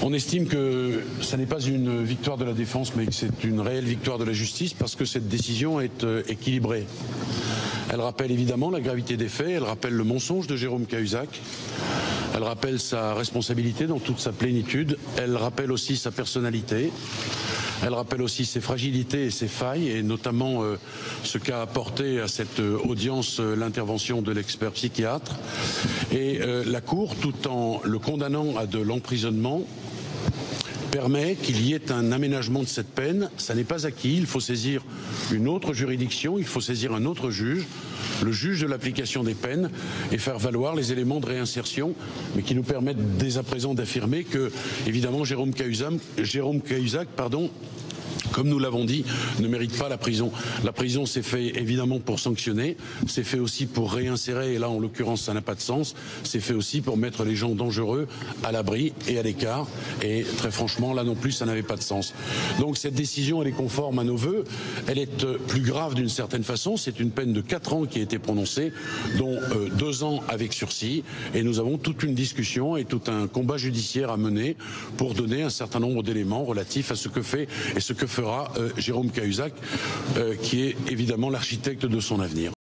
On estime que ça n'est pas une victoire de la défense, mais que c'est une réelle victoire de la justice, parce que cette décision est équilibrée. Elle rappelle évidemment la gravité des faits, elle rappelle le mensonge de Jérôme Cahuzac, elle rappelle sa responsabilité dans toute sa plénitude, elle rappelle aussi sa personnalité, elle rappelle aussi ses fragilités et ses failles, et notamment ce qu'a apporté à cette audience l'intervention de l'expert psychiatre. Et la Cour, tout en le condamnant à de l'emprisonnement, permet qu'il y ait un aménagement de cette peine. Ça n'est pas acquis, il faut saisir une autre juridiction, il faut saisir un autre juge, le juge de l'application des peines, et faire valoir les éléments de réinsertion, mais qui nous permettent dès à présent d'affirmer que, évidemment, Jérôme Cahuzac, comme nous l'avons dit, ne mérite pas la prison. La prison, c'est fait évidemment pour sanctionner, c'est fait aussi pour réinsérer, et là en l'occurrence ça n'a pas de sens, c'est fait aussi pour mettre les gens dangereux à l'abri et à l'écart, et très franchement là non plus ça n'avait pas de sens. Donc cette décision elle est conforme à nos vœux, elle est plus grave d'une certaine façon, c'est une peine de 4 ans qui a été prononcée, dont 2 ans avec sursis, et nous avons toute une discussion et tout un combat judiciaire à mener pour donner un certain nombre d'éléments relatifs à ce que fait et ce que fera Jérôme Cahuzac, qui est évidemment l'architecte de son avenir.